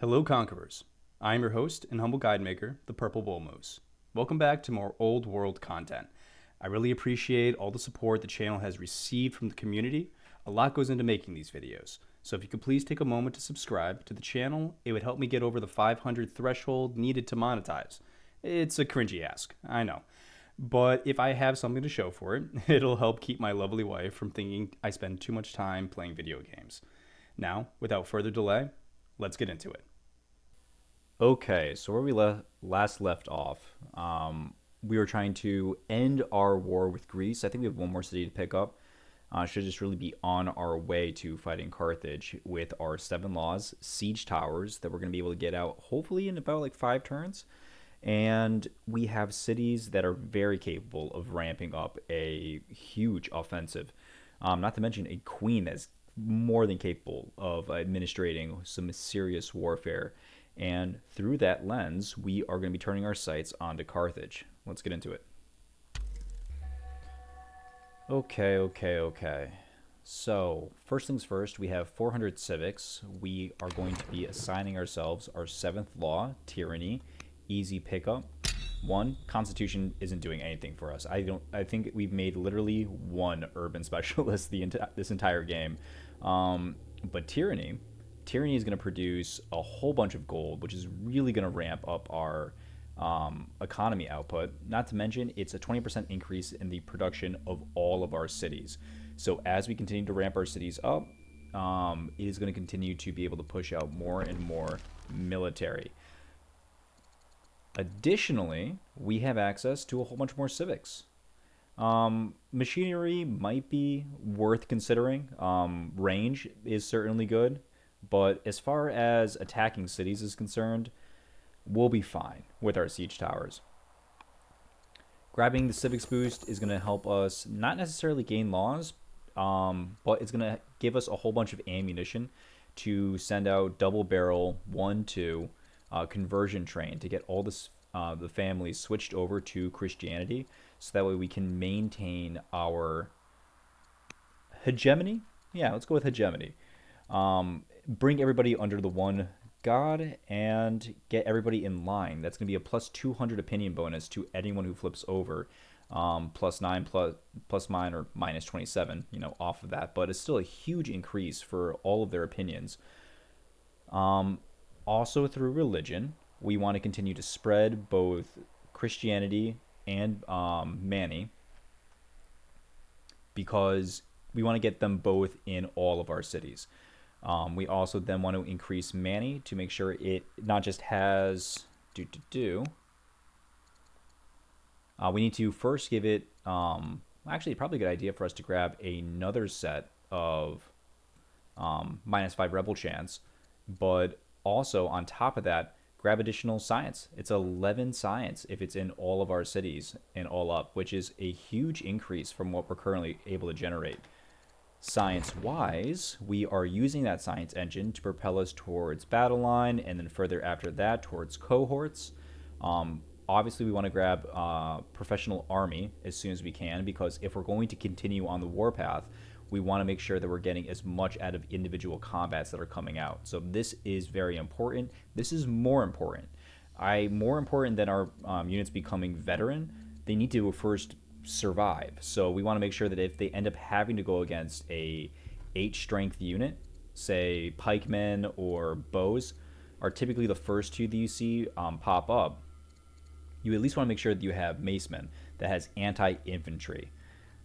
Hello, Conquerors. I am your host and humble guide maker, the Purple Bull Moose. Welcome back to more old world content. I really appreciate all the support the channel has received from the community. A lot goes into making these videos, so if you could please take a moment to subscribe to the channel, it would help me get over the 500 threshold needed to monetize. It's a cringy ask, I know. But if I have something to show for it, it'll help keep my lovely wife from thinking I spend too much time playing video games. Now, without further delay, let's get into it. Okay, so where we last left off, we were trying to end our war with Greece. I think we have one more city to pick up. Should just really be on our way to fighting Carthage with our 7 laws, siege towers that we're going to be able to get out hopefully in about like 5 turns. And we have cities that are very capable of ramping up a huge offensive. Not to mention a queen that's more than capable of administrating some serious warfare. And through that lens, we are going to be turning our sights onto Carthage. Let's get into it. Okay. So, first things first, we have 400 civics. We are going to be assigning ourselves our 7th law, tyranny, easy pickup. One, Constitution isn't doing anything for us. I think we've made literally one urban specialist this entire game. But tyranny is going to produce a whole bunch of gold, which is really going to ramp up our economy output. Not to mention, it's a 20% increase in the production of all of our cities. So as we continue to ramp our cities up, it is going to continue to be able to push out more and more military. Additionally, we have access to a whole bunch more civics. Machinery might be worth considering. Range is certainly good, but as far as attacking cities is concerned, we'll be fine with our siege towers. Grabbing the civics boost is going to help us not necessarily gain laws, but it's going to give us a whole bunch of ammunition to send out double barrel 1-2 conversion train to get all the families switched over to Christianity, so that way we can maintain our hegemony. Yeah, let's go with hegemony. Bring everybody under the one God and get everybody in line. That's going to be a plus 200 opinion bonus to anyone who flips over. Plus 9 plus mine or minus 27, off of that. But it's still a huge increase for all of their opinions. Also through religion, we want to continue to spread both Christianity and Manny, because we want to get them both in all of our cities. We also then want to increase Manny to make sure it not just has we need to first give it actually probably a good idea for us to grab another set of -5 rebel chance, but also on top of that, grab additional science. It's 11 science if it's in all of our cities and all up, which is a huge increase from what we're currently able to generate. Science-wise, we are using that science engine to propel us towards battle line, and then further after that towards cohorts. Obviously, we want to grab professional army as soon as we can, because if we're going to continue on the warpath, we want to make sure that we're getting as much out of individual combats that are coming out. So this is very important. This is more important. More important than our units becoming veteran. They need to first survive. So we want to make sure that if they end up having to go against a 8 strength unit, say pikemen or bows are typically the first two that you see pop up, you at least want to make sure that you have macemen that has anti-infantry.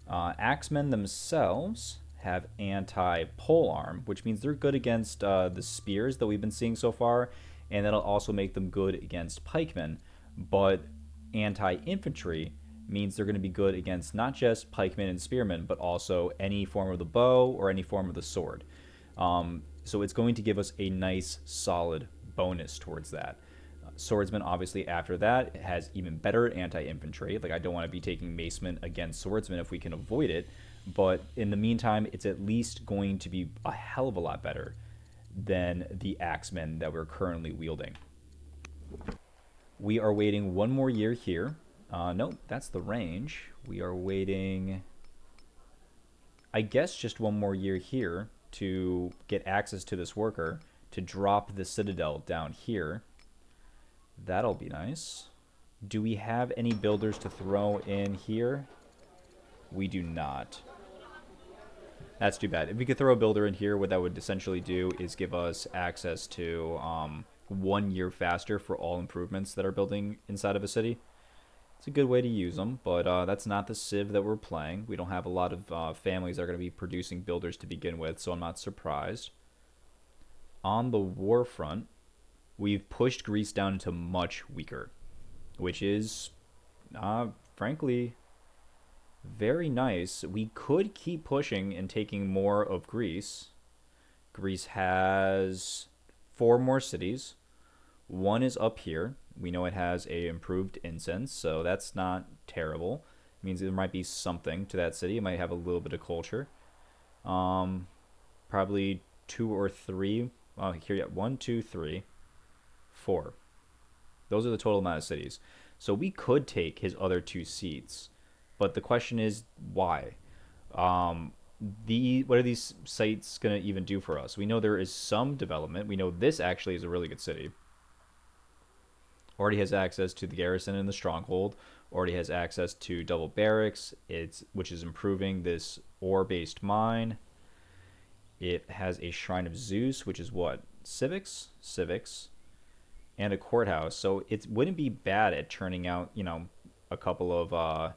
Axemen themselves have anti-polearm, which means they're good against the spears that we've been seeing so far, and that'll also make them good against pikemen. But anti-infantry means they're going to be good against not just pikemen and spearmen, but also any form of the bow or any form of the sword. So it's going to give us a nice solid bonus towards that. Swordsman, obviously, after that has even better anti-infantry. Like, I don't want to be taking macemen against swordsmen if we can avoid it, but in the meantime, it's at least going to be a hell of a lot better than the axemen that we're currently wielding. We are waiting one more year here. No, that's the range. We are waiting, I guess, just one more year here to get access to this worker to drop the citadel down here. That'll be nice. Do we have any builders to throw in here? We do not. That's too bad. If we could throw a builder in here, what that would essentially do is give us access to 1 year faster for all improvements that are building inside of a city. It's a good way to use them, but that's not the Civ that we're playing. We don't have a lot of families that are going to be producing builders to begin with, so I'm not surprised. On the war front, we've pushed Greece down into much weaker, which is, frankly, very nice. We could keep pushing and taking more of Greece. Greece has 4 more cities. One is up here. We know it has a improved incense, so that's not terrible. It means there might be something to that city. It might have a little bit of culture. Probably 2 or 3. Oh, here, yeah, 1, 2, 3, 4. Those are the total amount of cities. So we could take his other 2 seats, but the question is why? What are these sites going to even do for us? We know there is some development. We know this actually is a really good city. Already has access to the garrison and the stronghold. Already has access to double barracks, which is improving this ore-based mine. It has a shrine of Zeus, which is what? Civics, and a courthouse. So it wouldn't be bad at churning out, a couple of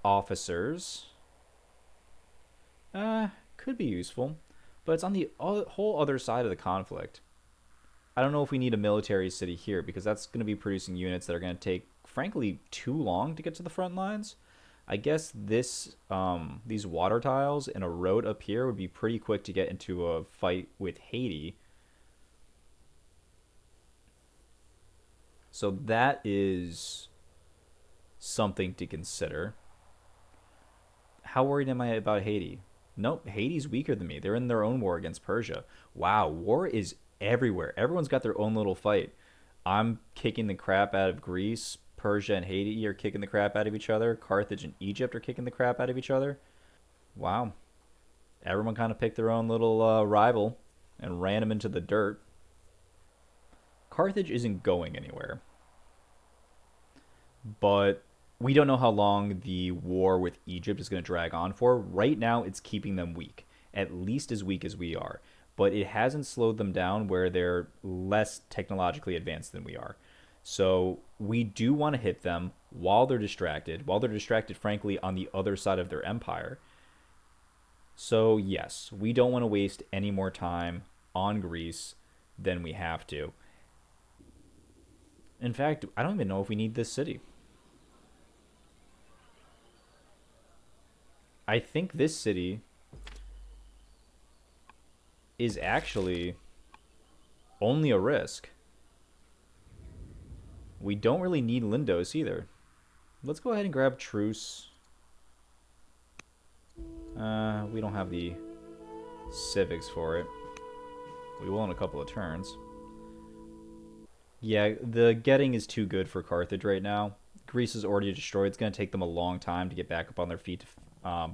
officers. Could be useful, but it's on the whole other side of the conflict. I don't know if we need a military city here because that's going to be producing units that are going to take, frankly, too long to get to the front lines. I guess these water tiles and a road up here would be pretty quick to get into a fight with Haiti. So that is something to consider. How worried am I about Haiti? Nope, Haiti's weaker than me. They're in their own war against Persia. Wow, war is everywhere. Everyone's got their own little fight. I'm kicking the crap out of Greece. Persia and Haiti are kicking the crap out of each other. Carthage and Egypt are kicking the crap out of each other. Wow. Everyone kind of picked their own little rival and ran him into the dirt. Carthage isn't going anywhere. But we don't know how long the war with Egypt is going to drag on for. Right now, it's keeping them weak, at least as weak as we are. But it hasn't slowed them down where they're less technologically advanced than we are. So we do want to hit them while they're distracted, frankly, on the other side of their empire. So yes, we don't want to waste any more time on Greece than we have to. In fact, I don't even know if we need this city. I think this city is actually only a risk. We don't really need Lindos either. Let's go ahead and grab Truce. We don't have the civics for it. We will in a couple of turns. Yeah, the getting is too good for Carthage right now. Greece is already destroyed. It's going to take them a long time to get back up on their feet to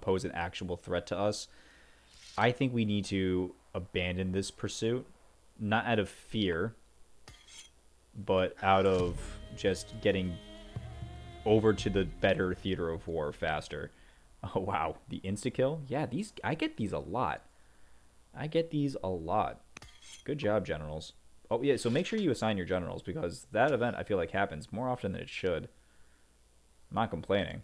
pose an actual threat to us. I think we need to abandon this pursuit, not out of fear, but out of just getting over to the better theater of war faster. Oh, wow. The insta-kill? Yeah, I get these a lot. Good job, generals. Oh, yeah, so make sure you assign your generals, because that event, I feel like, happens more often than it should. I'm not complaining.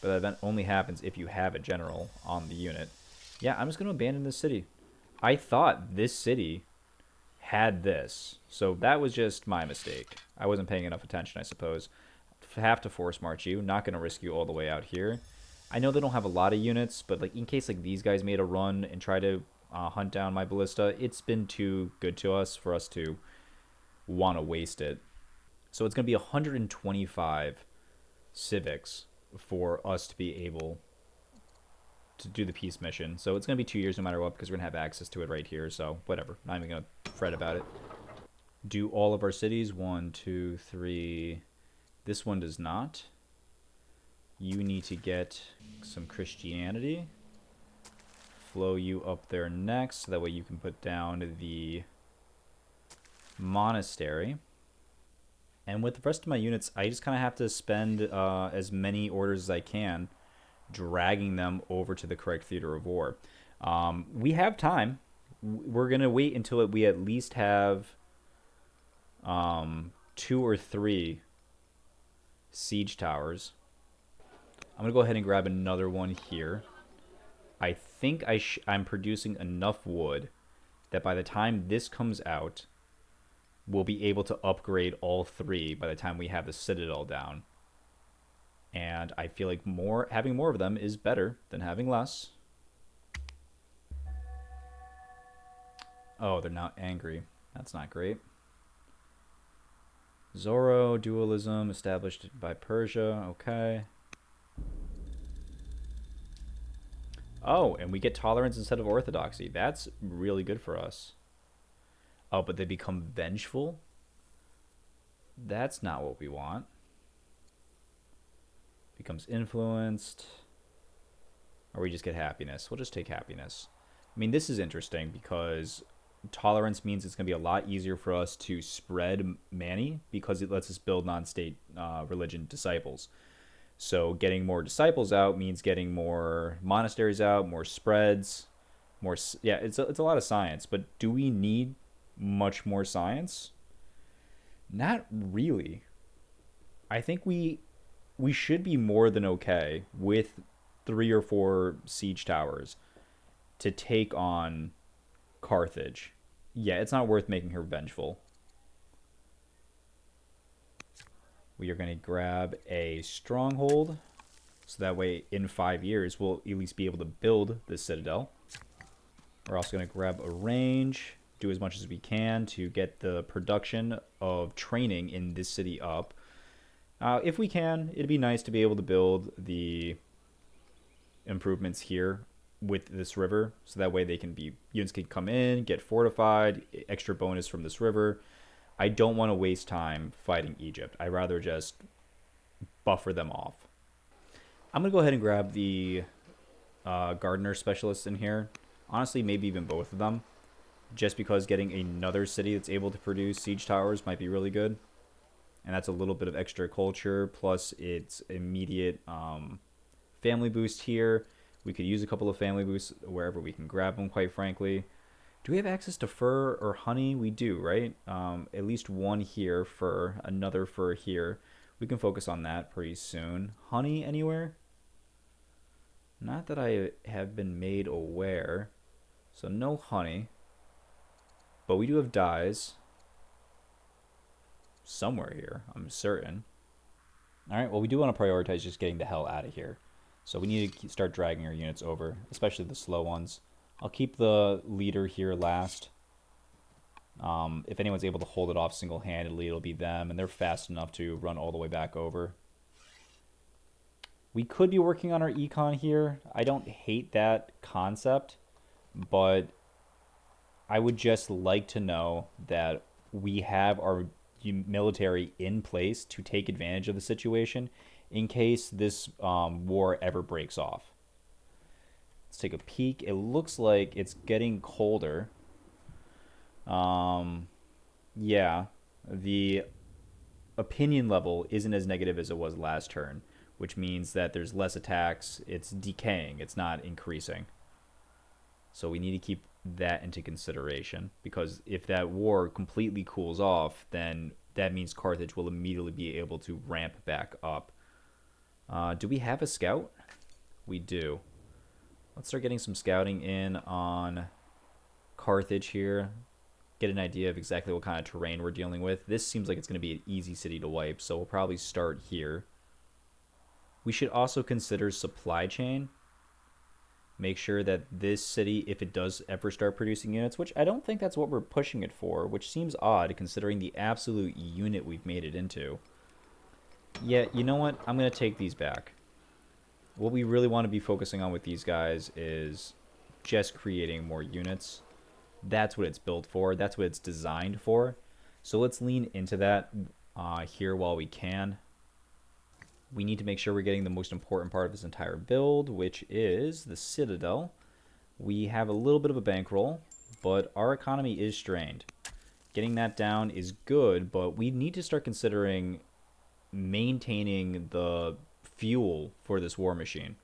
But that event only happens if you have a general on the unit. Yeah, I'm just going to abandon this city. I thought this city had this, so that was just my mistake. I wasn't paying enough attention, I suppose. Have to force march you. Not going to risk you all the way out here. I know they don't have a lot of units, but like in case like these guys made a run and try to hunt down my ballista, it's been too good to us for us to want to waste it. So it's going to be 125 civics for us to be able to do the peace mission. So it's going to be 2 years no matter what, because we're going to have access to it right here. So whatever. Not even going to fret about it. Do all of our cities. 1, 2, 3. This one does not. You need to get some Christianity. flow you up there next, so that way you can put down the monastery. And with the rest of my units, I just kind of have to spend as many orders as I can, dragging them over to the correct theater of war. We have time. We're going to wait until we at least have 2 or 3 siege towers. I'm going to go ahead and grab another one here. I think I'm producing enough wood that by the time this comes out, we'll be able to upgrade all 3 by the time we have the citadel down. And I feel like having more of them is better than having less. Oh, they're not angry. That's not great. Zoro dualism established by Persia. Okay. Oh, and we get tolerance instead of orthodoxy. That's really good for us. Oh, but they become vengeful? That's not what we want. Becomes influenced. Or we just get happiness. We'll just take happiness. I mean, this is interesting because tolerance means it's going to be a lot easier for us to spread Mani because it lets us build non-state religion disciples. So getting more disciples out means getting more monasteries out, more spreads, more. Yeah, it's a lot of science. But do we need much more science? Not really. I think we should be more than okay with 3 or 4 siege towers to take on Carthage. Yeah, it's not worth making her vengeful. We are going to grab a stronghold, so that way in 5 years we'll at least be able to build the citadel. We're also going to grab a range, do as much as we can to get the production of training in this city up. If we can, it'd be nice to be able to build the improvements here with this river, so that way units can come in, get fortified, extra bonus from this river. I don't want to waste time fighting Egypt. I'd rather just buffer them off. I'm going to go ahead and grab the gardener specialists in here. Honestly, maybe even both of them. Just because getting another city that's able to produce siege towers might be really good. And that's a little bit of extra culture, plus its immediate family boost here. We could use a couple of family boosts wherever we can grab them, quite frankly. Do we have access to fur or honey? We do, right? At least one here, fur, another fur here. We can focus on that pretty soon. Honey anywhere? Not that I have been made aware. So no honey. But we do have dyes. Somewhere here, I'm certain. Alright, well we do want to prioritize just getting the hell out of here. So we need to start dragging our units over, especially the slow ones. I'll keep the leader here last. If anyone's able to hold it off single-handedly, it'll be them, and they're fast enough to run all the way back over. We could be working on our econ here. I don't hate that concept, but I would just like to know that we have our military in place to take advantage of the situation in case this war ever breaks off. Let's take a peek. It looks like it's getting colder. Yeah, the opinion level isn't as negative as it was last turn, which means that there's less attacks. It's decaying. It's not increasing. So we need to keep that into consideration, because if that war completely cools off, then that means Carthage will immediately be able to ramp back up. Do we have a scout? We do. Let's start getting some scouting in on Carthage here. Get an idea of exactly what kind of terrain we're dealing with. This seems like it's going to be an easy city to wipe, so we'll probably start here. We should also consider supply chain. Make sure that this city, if it does ever start producing units, which I don't think that's what we're pushing it for, which seems odd considering the absolute unit we've made it into. Yeah, you know what? I'm going to take these back. What we really want to be focusing on with these guys is just creating more units. That's what it's built for. That's what it's designed for. So let's lean into that here while we can. We need to make sure we're getting the most important part of this entire build, which is the citadel. We have a little bit of a bankroll, but our economy is strained. Getting that down is good, but we need to start considering maintaining the fuel for this war machine.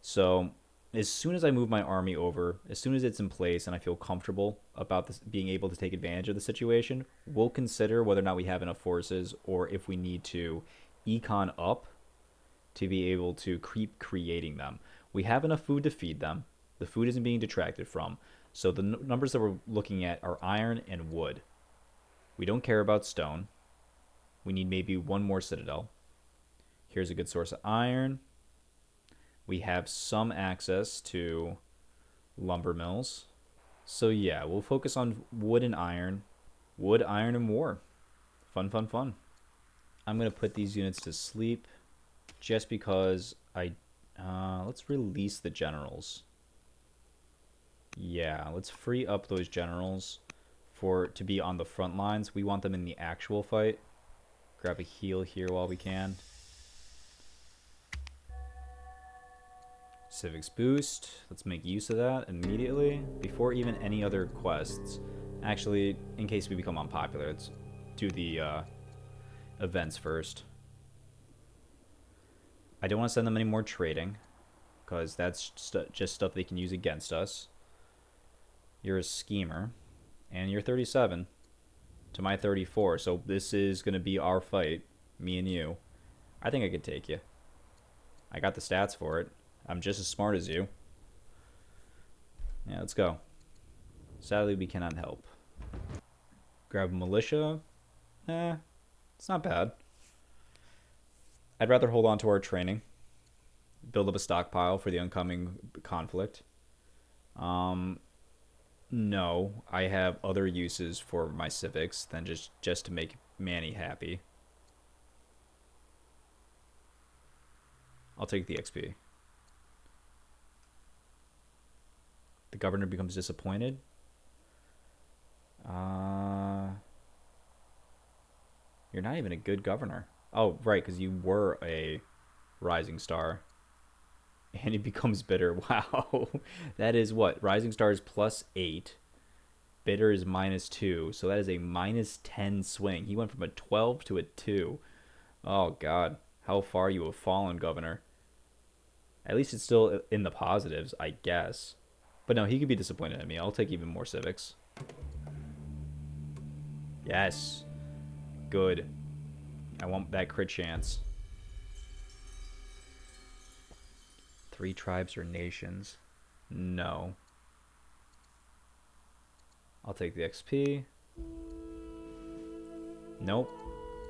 So, as soon as I move my army over, as soon as it's in place and I feel comfortable about this, being able to take advantage of the situation, we'll consider whether or not we have enough forces or if we need to econ up to be able to keep creating them. We have enough food to feed them. The food isn't being detracted from. So the numbers that we're looking at are iron and wood. We don't care about stone. We need maybe one more citadel. Here's a good source of iron. We have some access to lumber mills. So yeah, we'll focus on wood and iron. Wood, iron, and war. Fun, fun, fun. I'm going to put these units to sleep just because let's release the generals. Yeah, let's free up those generals to be on the front lines. We want them in the actual fight. Grab a heal here while we can. Civics boost. Let's make use of that immediately before even any other quests. Actually, in case we become unpopular, let's do the events first. I don't want to send them any more trading because that's just stuff they can use against us. You're a schemer, and you're 37 to my 34, so this is going to be our fight, me and you. I think I could take you. I got the stats for it. I'm just as smart as you. Yeah, let's go. Sadly, we cannot help. Grab militia. It's not bad. I'd rather hold on to our training. Build up a stockpile for the oncoming conflict. No, I have other uses for my civics than just to make Manny happy. I'll take the XP. The governor becomes disappointed. You're not even a good governor. Oh, right, because you were a rising star. And he becomes bitter. Wow. That is what? Rising star is +8. Bitter is -2. So that is a -10 swing. He went from a 12 to a 2. Oh, God. How far you have fallen, governor. At least it's still in the positives, I guess. But no, he could be disappointed at me. I'll take even more civics. Yes. Good. I want that crit chance. 3 tribes or nations? No. I'll take the XP. Nope.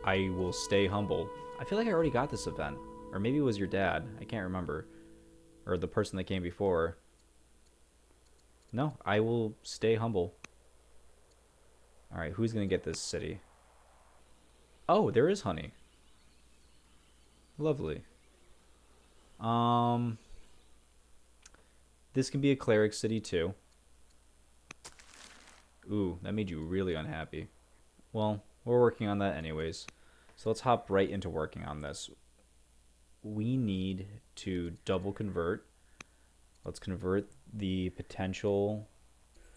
I will stay humble. I feel like I already got this event. Or maybe it was your dad. I can't remember. Or the person that came before. No, I will stay humble. Alright, who's going to get this city? Oh, there is honey. Lovely. This can be a cleric city too. Ooh, that made you really unhappy. Well, we're working on that anyways. So let's hop right into working on this. We need to double convert. Let's convert the potential,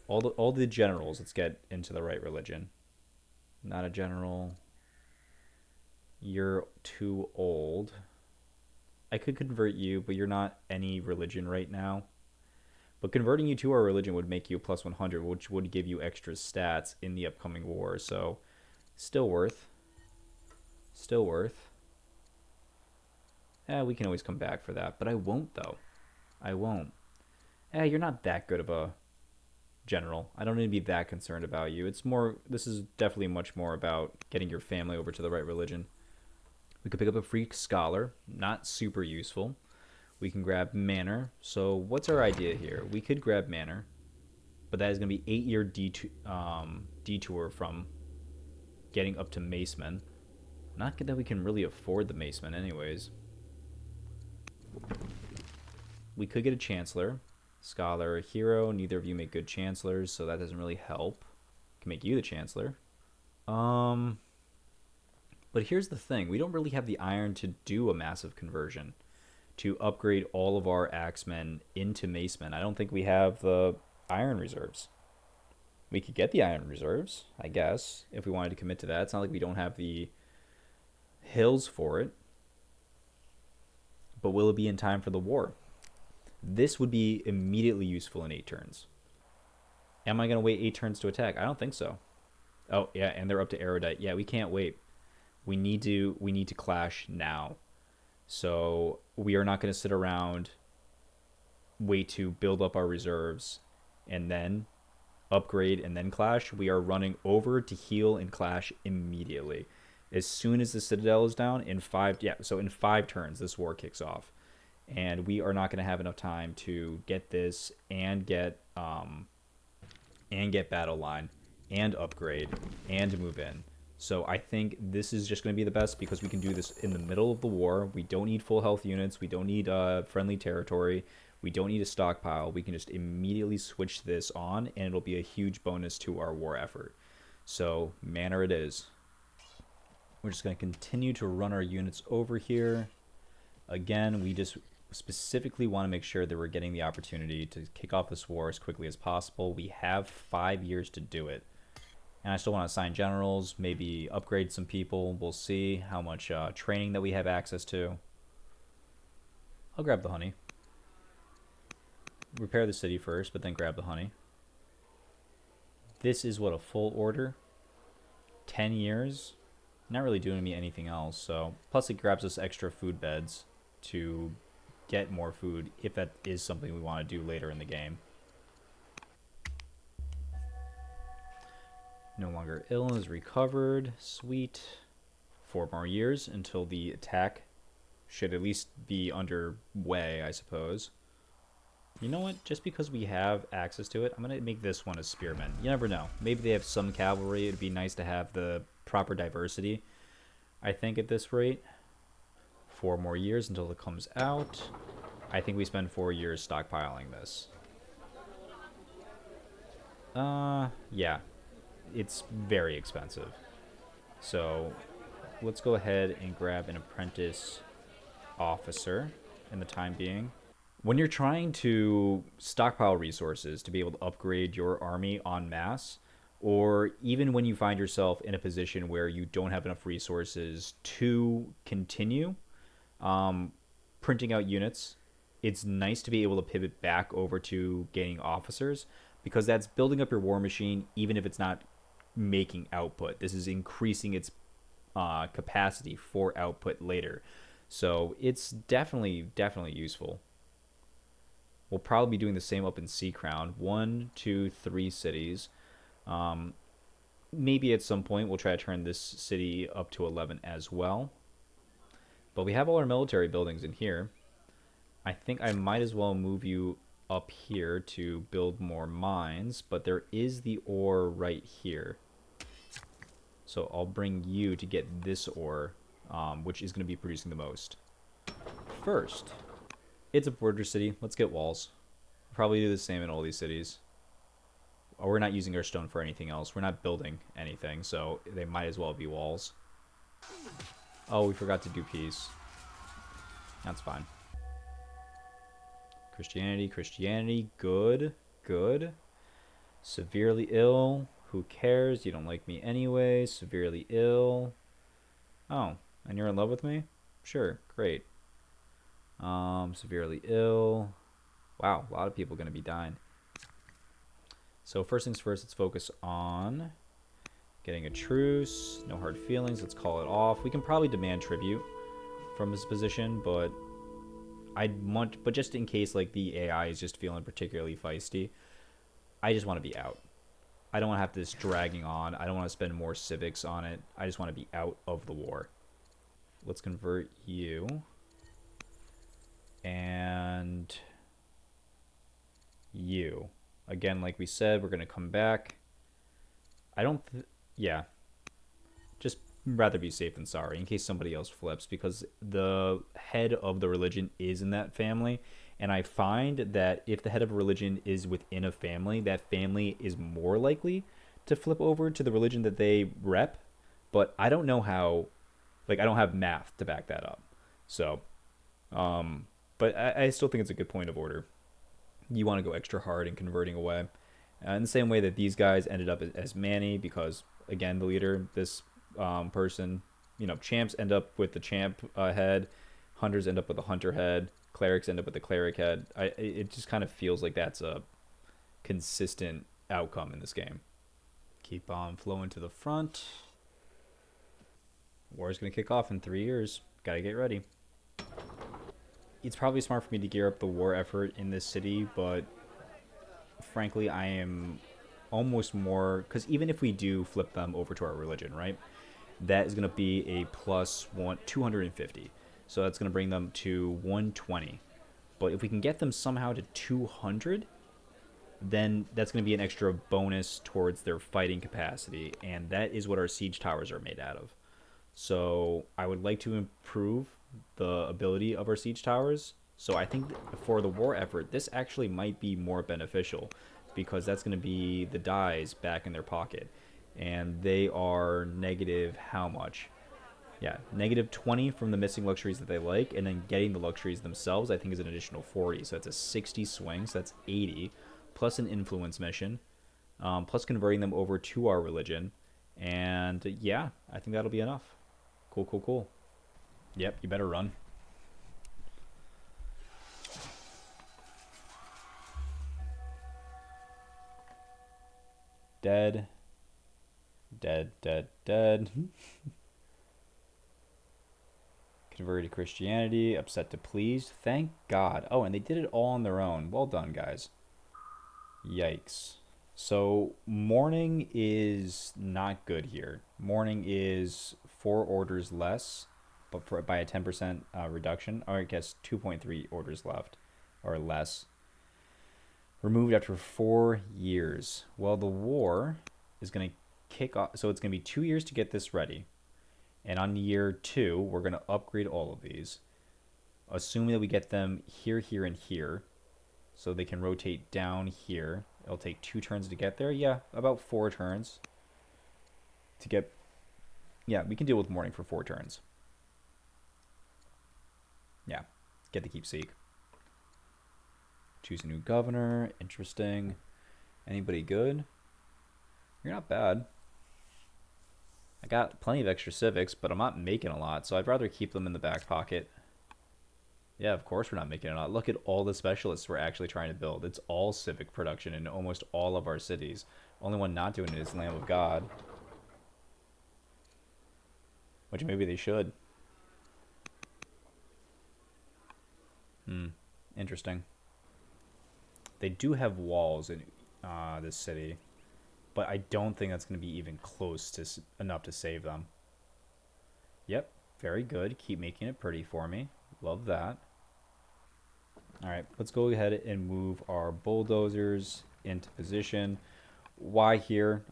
all the generals. Let's get into the right religion. Not a general. You're too old. I could convert you, but you're not any religion right now. But converting you to our religion would make you a +100, which would give you extra stats in the upcoming war. So, still worth. Still worth. We can always come back for that. But I won't, though. I won't. You're not that good of a general. I don't need to be that concerned about you. It's more, this is definitely much more about getting your family over to the right religion. We could pick up a free scholar. Not super useful. We can grab manor. So what's our idea here? We could grab manor, but that is going to be 8-year detour from getting up to maceman. Not that we can really afford the maceman anyways. We could get a chancellor. Scholar, hero. Neither of you make good chancellors, so that doesn't really help. Can make you the chancellor. But here's the thing. We don't really have the iron to do a massive conversion. to upgrade all of our axemen into macemen. I don't think we have the iron reserves. We could get the iron reserves, I guess, if we wanted to commit to that. It's not like we don't have the hills for it. But will it be in time for the war? This would be immediately useful in 8 turns. Am I going to wait 8 turns to attack? I don't think so. Oh, yeah, and they're up to erudite. Yeah, we can't wait. We need to clash now. So we are not going to sit around, wait to build up our reserves, and then upgrade and then clash. We are running over to heal and clash immediately. As soon as the citadel is down, in 5 turns this war kicks off. And we are not going to have enough time to get this and get battle line and upgrade and move in. So I think this is just going to be the best because we can do this in the middle of the war. We don't need full health units. We don't need friendly territory. We don't need a stockpile. We can just immediately switch this on, and it'll be a huge bonus to our war effort. So manner it is. We're just going to continue to run our units over here. Again, we just specifically want to make sure that we're getting the opportunity to kick off this war as quickly as possible. We have 5 years to do it. And I still want to assign generals, maybe upgrade some people. We'll see how much training that we have access to. I'll grab the honey. Repair the city first, but then grab the honey. This is what, a full order? 10 years? Not really doing me anything else, so... Plus it grabs us extra food beds to get more food, if that is something we want to do later in the game. No longer ill is recovered. Sweet. 4 more years until the attack should at least be underway, I suppose. You know what? Just because we have access to it, I'm going to make this one a spearman. You never know. Maybe they have some cavalry. It'd be nice to have the proper diversity, I think, at this rate. 4 more years until it comes out. I think we spend 4 years stockpiling this. Yeah. It's very expensive. So let's go ahead and grab an apprentice officer in the time being. When you're trying to stockpile resources to be able to upgrade your army en masse, or even when you find yourself in a position where you don't have enough resources to continue printing out units, it's nice to be able to pivot back over to gaining officers, because that's building up your war machine even if it's not making output. This is increasing its capacity for output later. So it's definitely useful. We'll probably be doing the same up in Sea Crown. 1, 2, 3 cities. Maybe at some point we'll try to turn this city up to 11 as well. But we have all our military buildings in here. I think I might as well move you up here to build more mines, but there is the ore right here. So I'll bring you to get this ore, which is going to be producing the most. First, it's a border city. Let's get walls. We'll probably do the same in all these cities. Oh, we're not using our stone for anything else. We're not building anything, so they might as well be walls. Oh, we forgot to do peace. That's fine. Christianity, good. Severely ill, who cares? You don't like me anyway. Severely ill. Oh, and you're in love with me? Sure, great. Severely ill. Wow, a lot of people going to be dying. So first things first, let's focus on getting a truce. No hard feelings, let's call it off. We can probably demand tribute from this position, but but just in case like the AI is just feeling particularly feisty, I just want to be out. I don't want to have this dragging on. I don't want to spend more civics on it. I just want to be out of the war. Let's convert you. And you. Again, like we said, we're going to come back. Yeah. Just rather be safe than sorry in case somebody else flips, because the head of the religion is in that family. And I find that if the head of a religion is within a family, that family is more likely to flip over to the religion that they rep. But I don't know how, like, I don't have math to back that up. So, But I still think it's a good point of order. You want to go extra hard in converting away. In the same way that these guys ended up as Manny, because, again, the leader, this person, champs end up with the champ head, hunters end up with a hunter head, clerics end up with a cleric head. It just kind of feels like that's a consistent outcome in this game. Keep on flowing to the front. War's going to kick off in 3 years. Gotta get ready. It's probably smart for me to gear up the war effort in this city, but frankly, I am almost more, because even if we do flip them over to our religion, right, that is going to be a plus 250. So that's going to bring them to 120. But if we can get them somehow to 200, then that's going to be an extra bonus towards their fighting capacity, and that is what our siege towers are made out of. So I would like to improve the ability of our siege towers. So I think for the war effort, this actually might be more beneficial, because that's going to be the dies back in their pocket. And they are negative how much? Yeah, negative 20 from the missing luxuries that they like, and then getting the luxuries themselves, I think, is an additional 40. So that's a 60 swing, so that's 80, plus an influence mission, plus converting them over to our religion. And yeah, I think that'll be enough. Cool, cool, cool. Yep, you better run. Dead. Dead, dead, dead. Converted to Christianity, upset to pleased. Thank God. Oh, and they did it all on their own. Well done, guys. Yikes. So mourning is not good here. Mourning is 4 orders less, but by a 10% reduction. Or I guess 2.3 orders left, or less. Removed after 4 years. Well, the war is going to kick off. So it's going to be 2 years to get this ready. And on year 2, we're going to upgrade all of these. Assuming that we get them here, here, and here. So they can rotate down here. It'll take 2 turns to get there. Yeah, about 4 turns. To get... Yeah, we can deal with mourning for 4 turns. Yeah, get the keepsake. Choose a new governor. Interesting. Anybody good? You're not bad. I got plenty of extra civics, but I'm not making a lot, so I'd rather keep them in the back pocket. Yeah, of course we're not making a lot. Look at all the specialists we're actually trying to build. It's all civic production in almost all of our cities. Only one not doing it is Lamb of God. Which maybe they should. Interesting. They do have walls in this city, but I don't think that's going to be even close to enough to save them. Yep, very good. Keep making it pretty for me. Love that. All right, let's go ahead and move our bulldozers into position. Why here?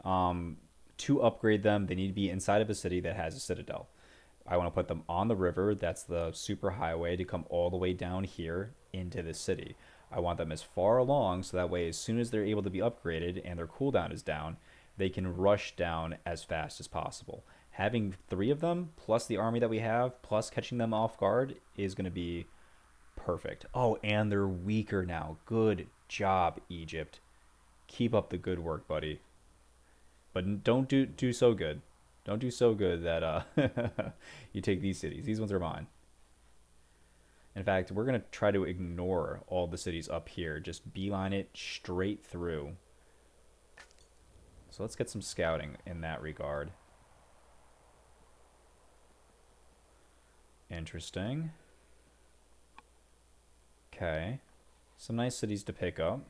To upgrade them, they need to be inside of a city that has a citadel. I want to put them on the river. That's the super highway to come all the way down here into the city. I want them as far along so that way as soon as they're able to be upgraded and their cooldown is down, they can rush down as fast as possible. Having 3 of them, plus the army that we have, plus catching them off guard, is going to be perfect. Oh, and they're weaker now. Good job, Egypt. Keep up the good work, buddy. But don't do so good. Don't do so good that you take these cities. These ones are mine. In fact, we're going to try to ignore all the cities up here. Just beeline it straight through. So let's get some scouting in that regard. Interesting. Okay. Some nice cities to pick up.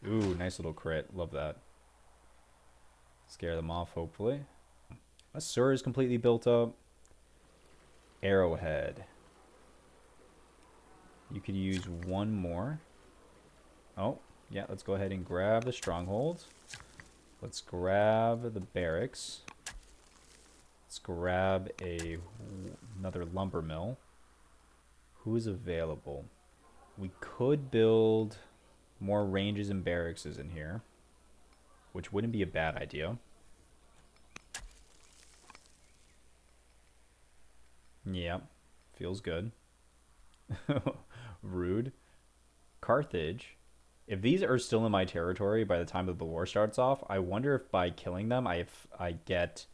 Ooh, nice little crit. Love that. Scare them off, hopefully. Assyria is completely built up. Arrowhead. You could use 1 more. Oh, yeah, let's go ahead and grab the stronghold. Let's grab the barracks. Let's grab another lumber mill. Who is available? We could build more ranges and barracks in here, which wouldn't be a bad idea. Yeah, feels good. Rude. Carthage. If these are still in my territory by the time that the war starts off, I wonder if by killing them, I get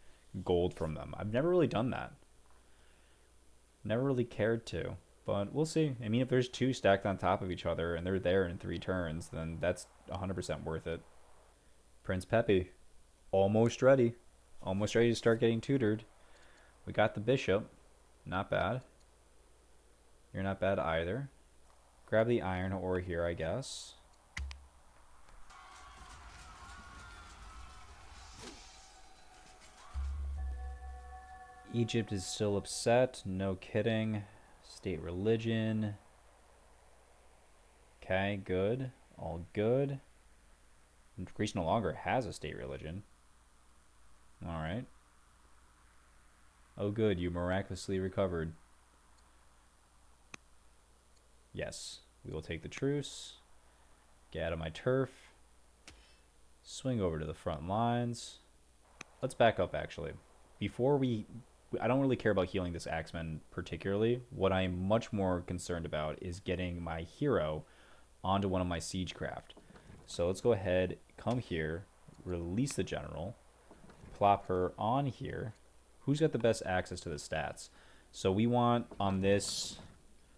gold from them. I've never really done that. Never really cared to. But we'll see. I mean, if there's two stacked on top of each other and they're there in 3 turns, then that's 100% worth it. Prince Pepe, almost ready. Almost ready to start getting tutored. We got the bishop. Not bad. You're not bad either. Grab the iron ore here, I guess. Egypt is still upset. No kidding. State religion. Okay, good. All good. Greece no longer has a state religion. Alright. Oh good, you miraculously recovered. Yes. We will take the truce. Get out of my turf. Swing over to the front lines. Let's back up, actually. Before we... I don't really care about healing this Axeman particularly. What I'm much more concerned about is getting my hero onto one of my siegecraft. So let's go ahead, come here, release the general, plop her on here. Who's got the best access to the stats? So we want on this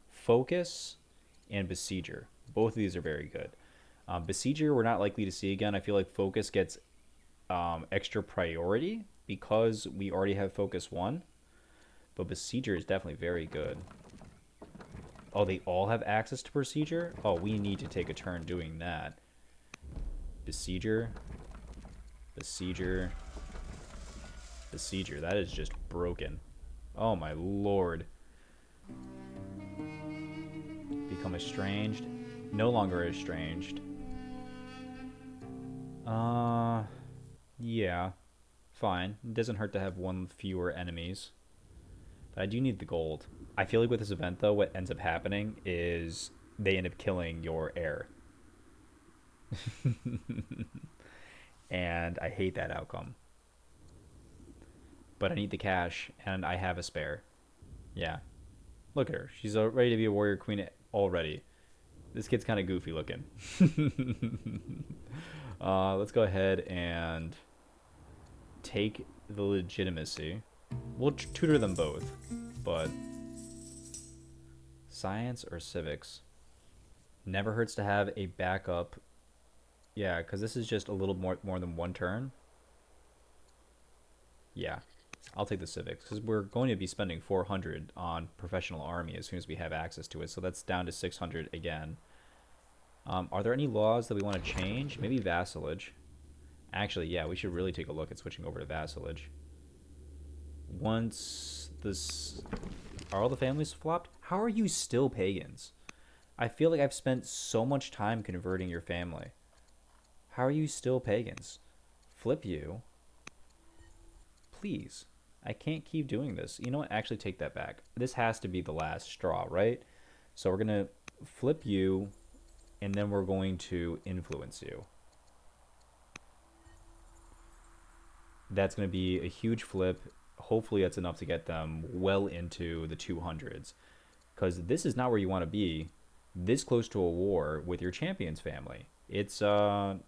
focus and besieger. Both of these are very good. Besieger we're not likely to see again. I feel like focus gets extra priority because we already have focus 1. But besieger is definitely very good. Oh, they all have access to besieger? Oh, we need to take a turn doing that. Besieger. Besieger. Besieger. That is just broken. Oh my lord. Become estranged. No longer estranged. Yeah. Fine. It doesn't hurt to have one fewer enemies. But I do need the gold. I feel like with this event, though, what ends up happening is they end up killing your heir. And I hate that outcome. But I need the cash, and I have a spare. Yeah. Look at her. She's ready to be a warrior queen already. This kid's kind of goofy looking. Let's go ahead and take the legitimacy. We'll tutor them both, but science or civics? Never hurts to have a backup. Yeah, because this is just a little more than one turn. Yeah, I'll take the civics because we're going to be spending 400 on professional army as soon as we have access to it. So that's down to 600 again. Are there any laws that we want to change? Maybe vassalage. Actually, yeah, we should really take a look at switching over to vassalage. Once this... Are all the families flopped? How are you still pagans? I feel like I've spent so much time converting your family. How are you still pagans? Flip you. Please. I can't keep doing this. You know what? Actually, take that back. This has to be the last straw, right? So we're going to flip you, and then we're going to influence you. That's going to be a huge flip. Hopefully that's enough to get them well into the 200s. Because this is not where you want to be this close to a war with your champion's family. It's, I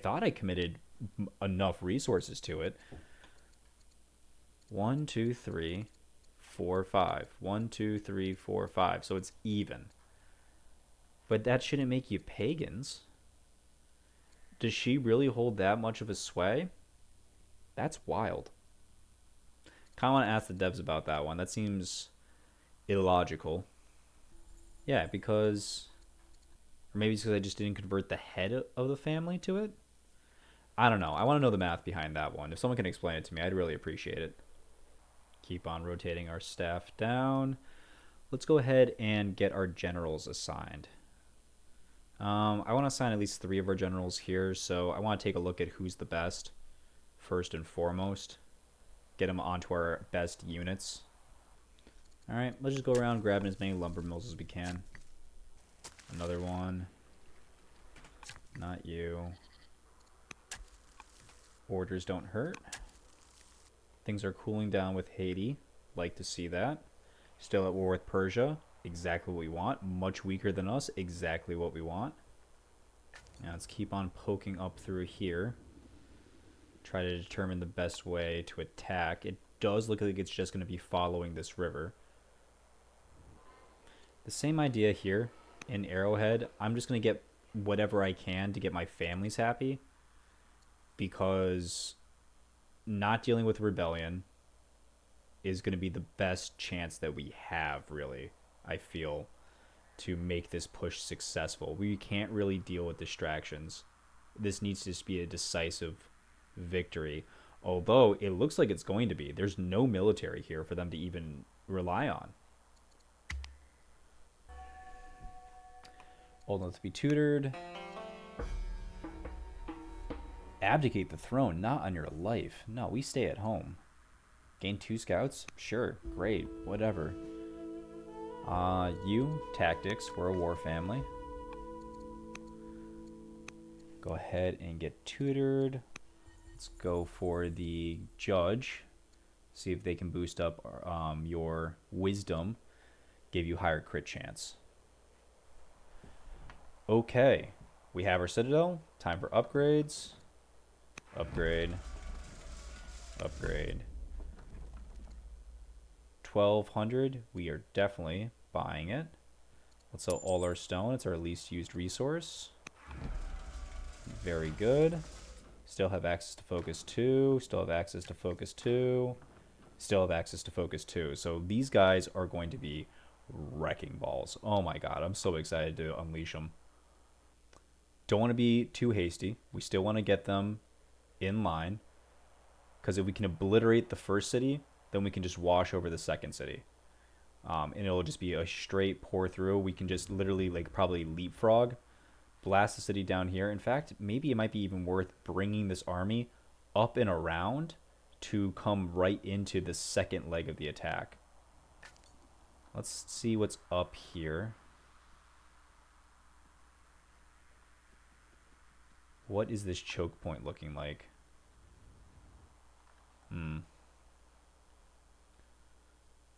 thought I committed enough resources to it. 1, 2, 3, 4, 5. 1, 2, 3, 4, 5. So it's even. But that shouldn't make you pagans. Does she really hold that much of a sway? That's wild. Kind of want to ask the devs about that one. That seems illogical. Yeah, because... Or maybe it's because I just didn't convert the head of the family to it? I don't know. I want to know the math behind that one. If someone can explain it to me, I'd really appreciate it. Keep on rotating our staff down. Let's go ahead and get our generals assigned. I want to assign at least 3 of our generals here, so I want to take a look at who's the best, first and foremost. Get them onto our best units. Alright, let's just go around grabbing as many lumber mills as we can. Another one. Not you. Orders don't hurt. Things are cooling down with Haiti. Like to see that. Still at war with Persia. exactly what we want. Much weaker than us, exactly what we want. Now let's keep on poking up through here. Try to determine the best way to attack. It does look like it's just going to be following this river. The same idea here in Arrowhead. I'm just going to get whatever I can to get my families happy, because not dealing with rebellion is going to be the best chance that we have, really, I feel, to make this push successful. We can't really deal with distractions. This needs to just be a decisive victory, although it looks like it's going to be. There's no military here for them to even rely on. Old enough to be tutored. Abdicate the throne, not on your life. No, we stay at home. Gain 2 scouts? Sure, great, whatever. You, tactics, we're a war family. Go ahead and get tutored. Let's go for the judge. See if they can boost up your wisdom, give you higher crit chance. Okay, we have our citadel. Time for upgrades. Upgrade. Upgrade. 1,200. We are definitely buying it. Let's sell all our stone. It's our least used resource. Very good. Still have access to focus 2. Still have access to focus 2. Still have access to focus 2. So these guys are going to be wrecking balls. Oh my god, I'm so excited to unleash them. Don't want to be too hasty. We still want to get them in line, because if we can obliterate the first city, then we can just wash over the second city. And it'll just be a straight pour through. We can just literally, like, probably leapfrog, blast the city down here. In fact, maybe it might be even worth bringing this army up and around to come right into the second leg of the attack. Let's see what's up here. What is this choke point looking like?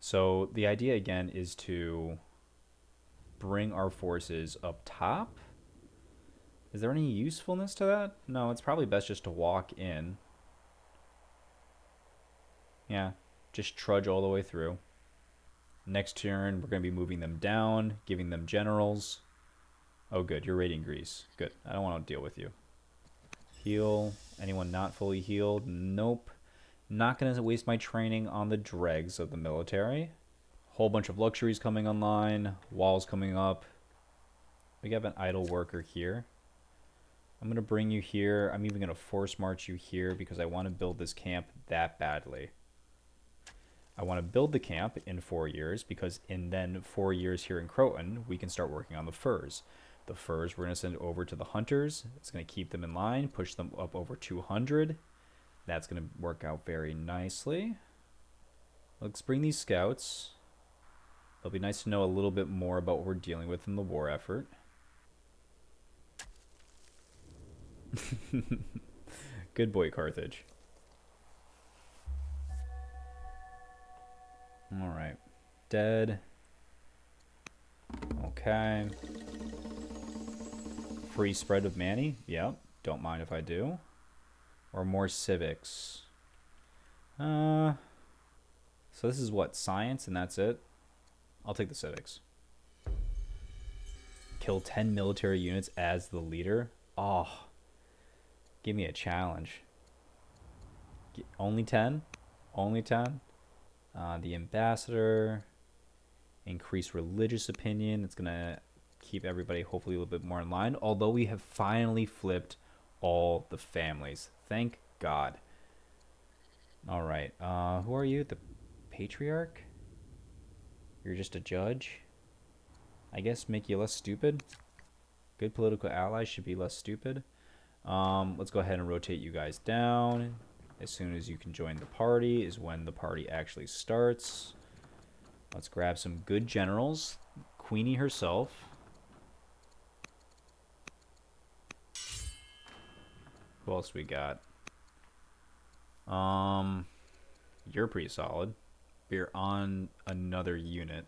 So the idea again is to bring our forces up top. Is there any usefulness to that? No, it's probably best just to walk in. Yeah, just trudge all the way through. Next turn, we're going to be moving them down, giving them generals. Oh, good, you're raiding Greece. Good, I don't want to deal with you. Heal. Anyone not fully healed? Nope. Not going to waste my training on the dregs of the military. Whole bunch of luxuries coming online. Walls coming up. We have an idle worker here. I'm going to bring you here. I'm even going to force march you here because I want to build this camp that badly. I want to build the camp in 4 years because in then 4 years here in Croton, we can start working on the furs. The furs we're going to send over to the hunters. It's going to keep them in line, push them up over 200. That's going to work out very nicely. Let's bring these scouts. It'll be nice to know a little bit more about what we're dealing with in the war effort. Good boy, Carthage. All right. Dead. Okay. Free spread of Manny. Yep. Don't mind if I do. Or more civics. So this is what? Science, and that's it? I'll take the civics. Kill 10 military units as the leader? Oh. Give me a challenge. Only 10? Only 10? The ambassador. Increase religious opinion. It's going to keep everybody hopefully a little bit more in line. Although we have finally flipped all the families. Thank God. All right. Who are you? The patriarch? You're just a judge? I guess make you less stupid. Good political allies should be less stupid. Let's go ahead and rotate you guys down. As soon as you can join the party is when the party actually starts. Let's grab some good generals. Queenie herself. Who else we got? You're pretty solid. You're on another unit.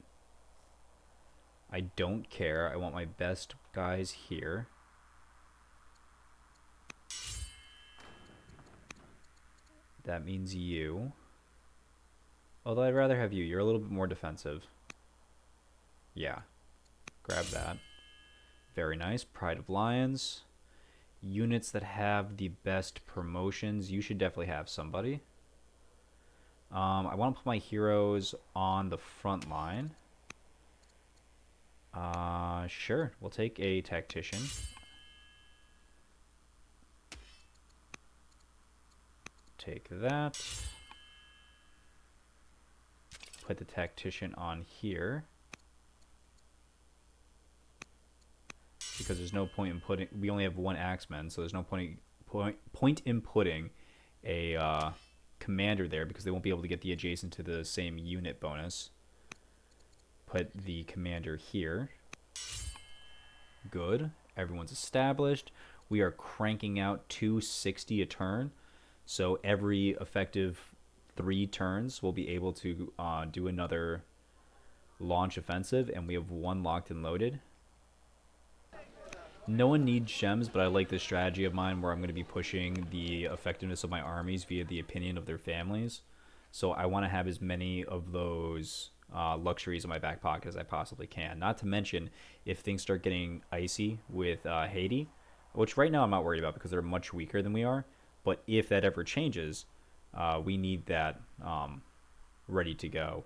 I don't care. I want my best guys here. That means you. Although I'd rather have you. You're a little bit more defensive. Yeah. Grab that. Very nice. Pride of Lions. Units that have the best promotions. You should definitely have somebody. I want to put my heroes on the front line. Sure. We'll take a tactician. Take that. Put the tactician on here. Because there's no point in putting... We only have one axeman, so there's no point in putting a commander there because they won't be able to get the adjacent to the same unit bonus. Put the commander here. Good. Everyone's established. We are cranking out 260 a turn. So every effective 3 turns we'll be able to do another launch offensive, and we have 1 locked and loaded. No one needs gems, but I like this strategy of mine where I'm going to be pushing the effectiveness of my armies via the opinion of their families. So I want to have as many of those luxuries in my back pocket as I possibly can. Not to mention, if things start getting icy with Haiti, which right now I'm not worried about because they're much weaker than we are, but if that ever changes, we need that ready to go.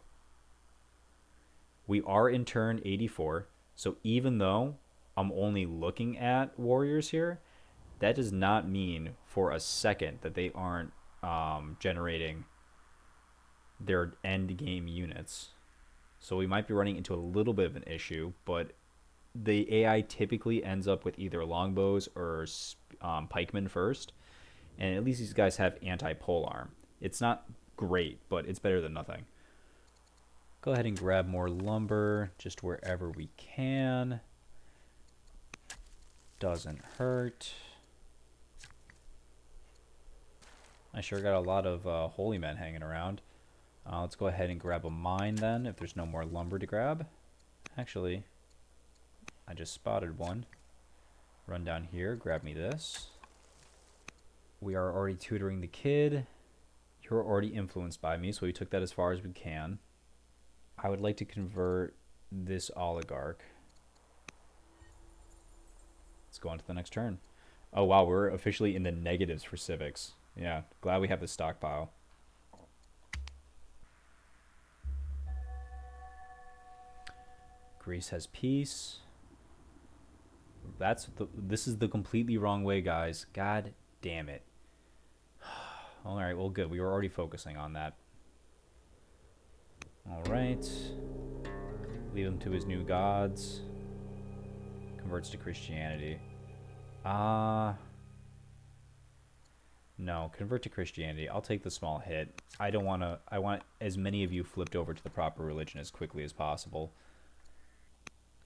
We are in turn 84, so even though I'm only looking at warriors here, that does not mean for a second that they aren't generating their end game units. So we might be running into a little bit of an issue, but the AI typically ends up with either longbows or pikemen first, and at least these guys have anti-pole arm. It's not great, but it's better than nothing. Go ahead and grab more lumber just wherever we can. Doesn't hurt. I sure got a lot of holy men hanging around. Let's go ahead and grab a mine then, if there's no more lumber to grab. Actually, I just spotted one. Run down here, grab me this. We are already tutoring the kid. You're already influenced by me, so we took that as far as we can. I would like to convert this oligarch. Let's go on to the next turn. Oh wow, we're officially in the negatives for civics. Yeah, glad we have the stockpile. Greece has peace. This is the completely wrong way, guys. God damn it. All right, well, good. We were already focusing on that. All right. Leave him to his new gods. Converts to Christianity. No, convert to Christianity. I'll take the small hit. I want as many of you flipped over to the proper religion as quickly as possible.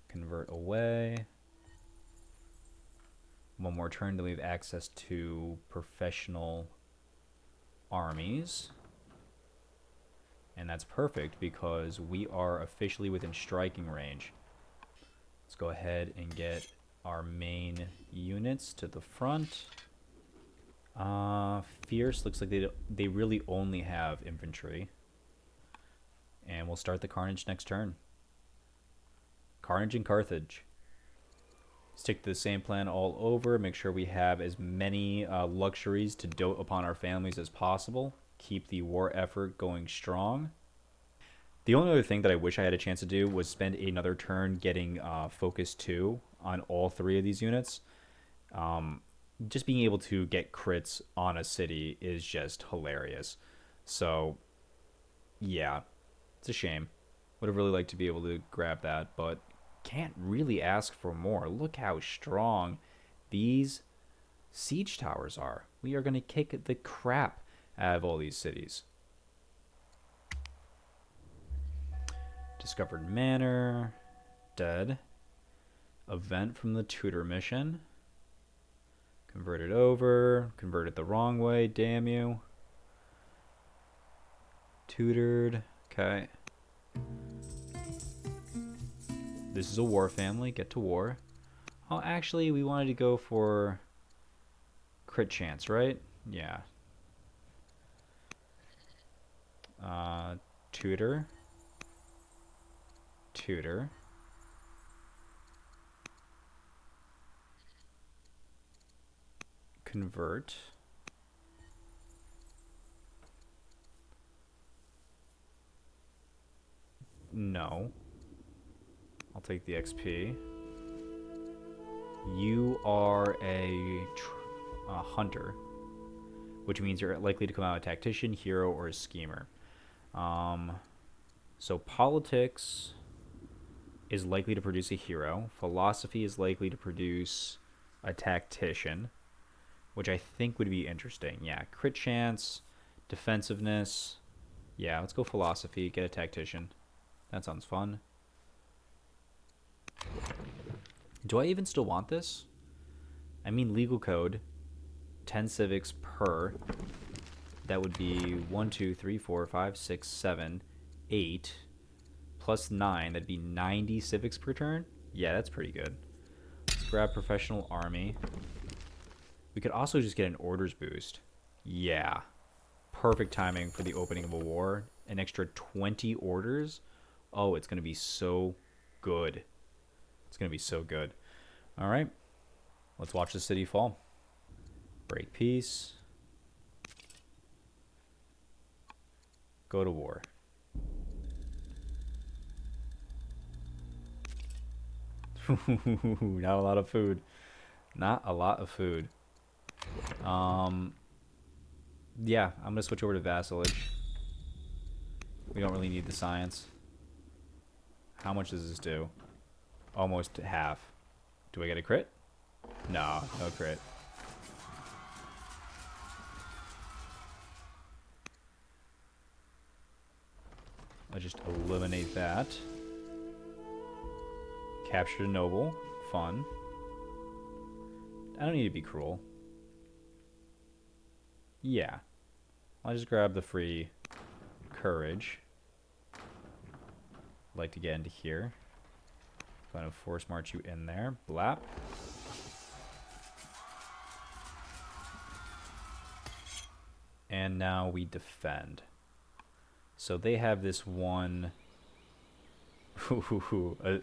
Convert away. 1 more turn to leave access to professional armies. And that's perfect because we are officially within striking range. Let's go ahead and get our main units to the front. Fierce looks like they really only have infantry. And we'll start the carnage next turn. Carnage in Carthage. Stick to the same plan all over. Make sure we have as many luxuries to dote upon our families as possible. Keep the war effort going strong. The only other thing that I wish I had a chance to do was spend another turn getting Focus 2 on all 3 of these units. Just being able to get crits on a city is just hilarious. So, yeah, it's a shame. Would have really liked to be able to grab that, but can't really ask for more. Look how strong these siege towers are. We are going to kick the crap out of all these cities. Discovered Manor. Dead. Event from the tutor mission. Converted over. Converted the wrong way. Damn you. Tutored. Okay. This is a war family. Get to war. Oh, actually, we wanted to go for crit chance, right? Yeah. Tutor. Tutor. Convert. No. I'll take the XP. You are a hunter, which means you're likely to come out a tactician, hero, or a schemer. So politics is likely to produce a hero. Philosophy is likely to produce a tactician, which I think would be interesting. Yeah, crit chance, defensiveness. Yeah, let's go philosophy, get a tactician. That sounds fun. Do I even still want this? I mean, legal code, 10 civics per. That would be 1, 2, 3, 4, 5, 6, 7, 8, plus 9. That'd be 90 civics per turn. Yeah, that's pretty good. Let's grab professional army. We could also just get an orders boost. Yeah. Perfect timing for the opening of a war. An extra 20 orders. Oh, it's going to be so good. It's going to be so good. All right. Let's watch the city fall. Break peace. Go to war. Not a lot of food. Not a lot of food. Yeah, I'm gonna switch over to vassalage. We don't really need the science. How much does this do? Almost half. Do I get a crit? No, no crit. Let's just eliminate that. Captured a noble. Fun. I don't need to be cruel. Yeah. I'll just grab the free courage. I'd like to get into here. Going to force march you in there. Blap. And now we defend. So they have this one.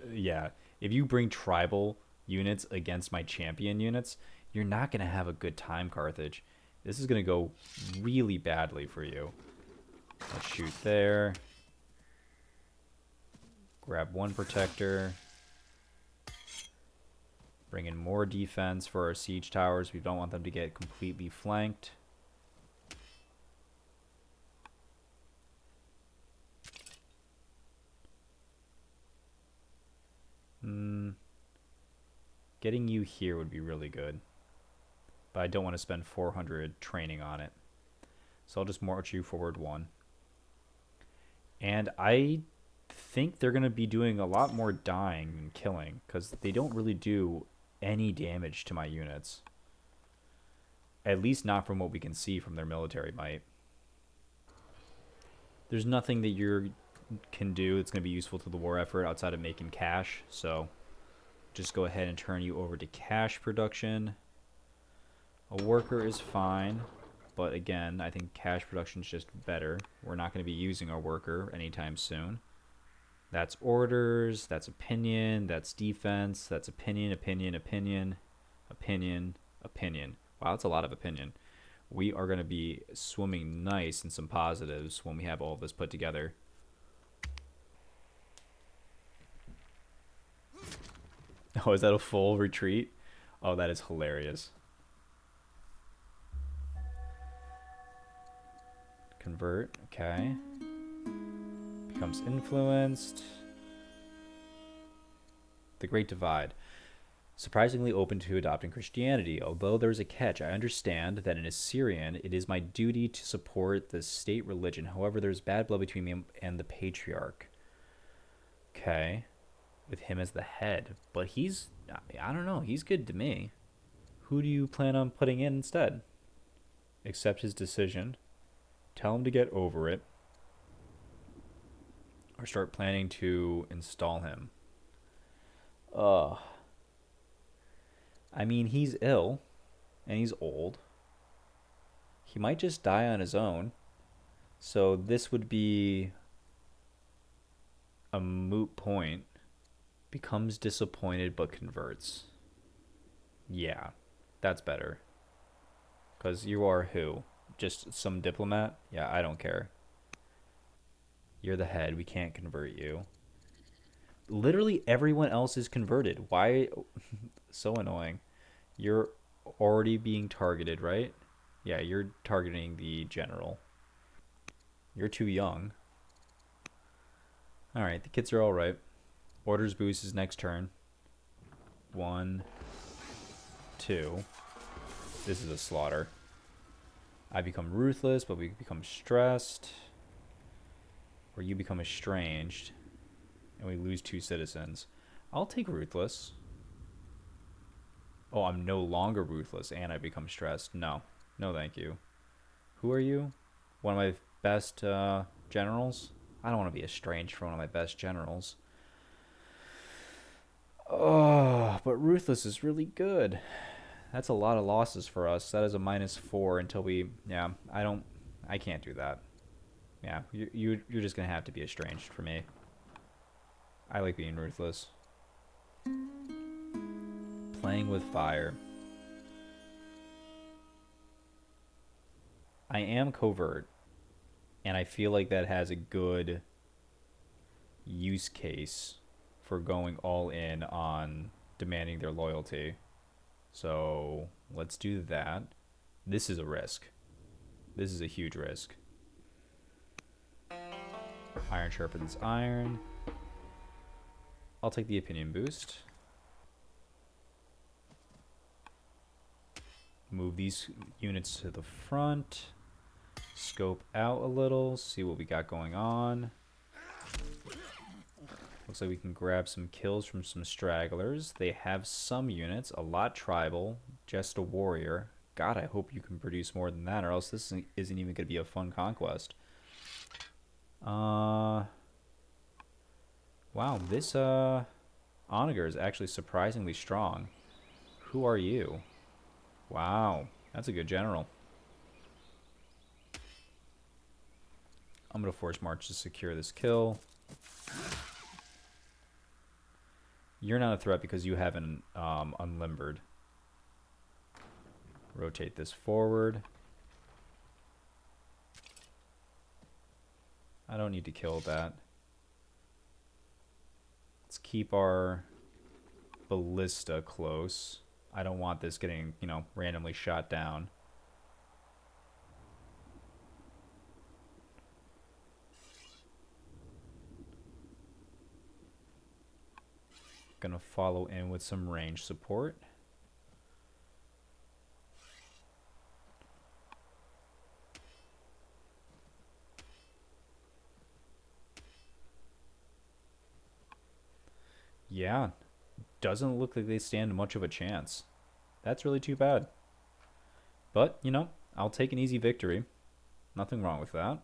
Yeah. If you bring tribal units against my champion units, you're not going to have a good time, Carthage. This is going to go really badly for you. Let's shoot there. Grab one protector. Bring in more defense for our siege towers. We don't want them to get completely flanked. Getting you here would be really good. But I don't want to spend 400 training on it. So I'll just march you forward one. And I think they're going to be doing a lot more dying than killing, because they don't really do any damage to my units. At least not from what we can see from their military might. There's nothing that you can do that's going to be useful to the war effort outside of making cash, so just go ahead and turn you over to cash production. A worker is fine, but again, I think cash production is just better. We're not going to be using our worker anytime soon. That's orders, that's opinion, that's defense, that's opinion, opinion, opinion, opinion, opinion. Wow, that's a lot of opinion. We are going to be swimming nice in some positives when we have all of this put together. Oh, is that a full retreat? Oh, that is hilarious. Convert, okay. Becomes influenced. The Great Divide. Surprisingly open to adopting Christianity. Although there's a catch, I understand that in Assyrian, it is my duty to support the state religion. However, there's bad blood between me and the patriarch. Okay. With him as the head. But he's, I don't know, he's good to me. Who do you plan on putting in instead? Accept his decision. Tell him to get over it. Or start planning to install him. Uh, I mean, he's ill and he's old. He might just die on his own. So this would be a moot point. Becomes disappointed but converts. Yeah, that's better. Because you are who? Just some diplomat? Yeah, I don't care. You're the head. We can't convert you. Literally everyone else is converted. Why? So annoying. You're already being targeted, right? Yeah, you're targeting the general. You're too young. Alright, the kids are alright. Orders boost is next turn. 1, 2. This is a slaughter. I become ruthless, but we become stressed. Or you become estranged. And we lose 2 citizens. I'll take ruthless. Oh, I'm no longer ruthless and I become stressed. No. No, thank you. Who are you? One of my best generals? I don't want to be estranged from one of my best generals. Oh, but ruthless is really good. That's a lot of losses for us. That is a -4 until we... Yeah, I can't do that. Yeah, you're just going to have to be estranged for me. I like being ruthless. Playing with fire. I am covert. And I feel like that has a good use case for going all in on demanding their loyalty. So let's do that. This is a risk. This is a huge risk. Iron sharpens iron. I'll take the opinion boost. Move these units to the front. Scope out a little. See what we got going on. Looks like we can grab some kills from some stragglers. They have some units. A lot tribal. Just a warrior. God, I hope you can produce more than that, or else this isn't even going to be a fun conquest. Wow, this onager is actually surprisingly strong. Who are you? Wow, that's a good general. I'm going to force march to secure this kill. You're not a threat because you haven't unlimbered. Rotate this forward. I don't need to kill that. Let's keep our ballista close. I don't want this getting, randomly shot down. Gonna follow in with some range support. Yeah, doesn't look like they stand much of a chance. That's really too bad. But, I'll take an easy victory. Nothing wrong with that.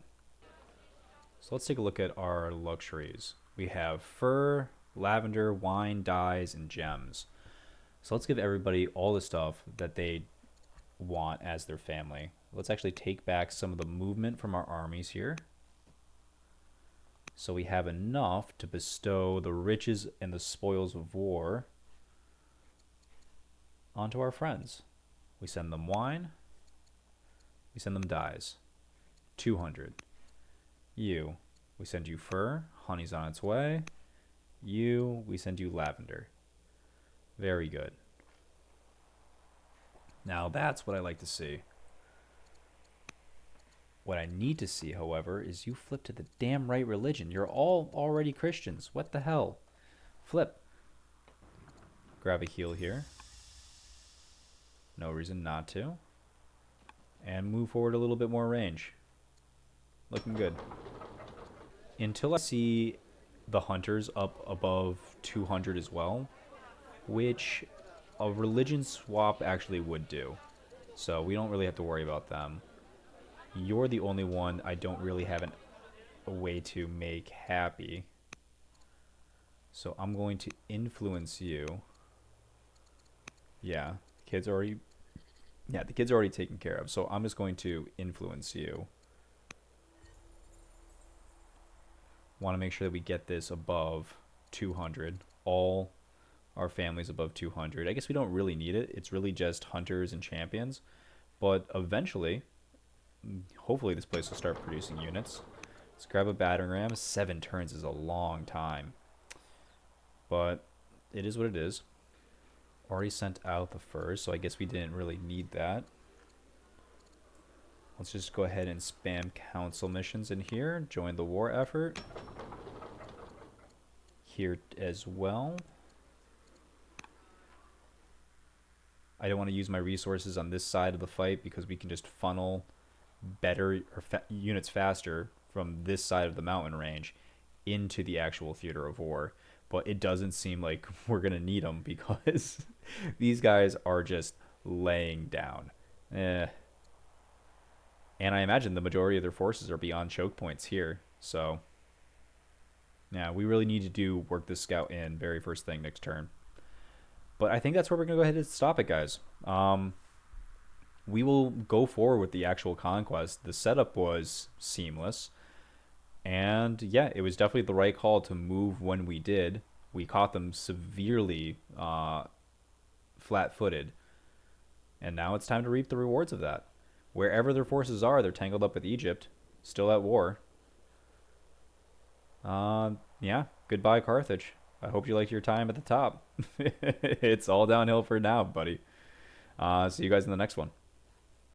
So let's take a look at our luxuries. We have fur, lavender, wine, dyes, and gems. So let's give everybody all the stuff that they want as their family. Let's actually take back some of the movement from our armies here. So we have enough to bestow the riches and the spoils of war onto our friends. We send them wine. We send them dyes. 200. You, we send you fur. Honey's on its way. You, we send you lavender. Very good. Now that's what I like to see. What I need to see, however, is you flip to the damn right religion. You're all already Christians. What the hell? Flip. Grab a heal here. No reason not to. And move forward a little bit more range. Looking good. Until I see the hunters up above 200 as well, which a religion swap actually would do. So we don't really have to worry about them. You're the only one I don't really have a way to make happy. So I'm going to influence you. Yeah, kids already. Yeah, the kid's already taken care of. So I'm just going to influence you. Want to make sure that we get this above 200. All our families above 200. I guess we don't really need it. It's really just hunters and champions. But eventually, hopefully, this place will start producing units. Let's grab a battering ram. 7 turns is a long time. But it is what it is. Already sent out the first, so I guess we didn't really need that. Let's just go ahead and spam council missions in here. Join the war effort. Here as well. I don't want to use my resources on this side of the fight because we can just funnel better or units faster from this side of the mountain range into the actual theater of war. But it doesn't seem like we're going to need them because these guys are just laying down. And I imagine the majority of their forces are beyond choke points here. So, yeah, we really need to do work this scout in very first thing next turn. But I think that's where we're going to go ahead and stop it, guys. We will go forward with the actual conquest. The setup was seamless. And yeah, it was definitely the right call to move when we did. We caught them severely flat-footed. And now it's time to reap the rewards of that. Wherever their forces are, they're tangled up with Egypt. Still at war. Yeah, goodbye Carthage. I hope you liked your time at the top. It's all downhill for now, buddy. See you guys in the next one.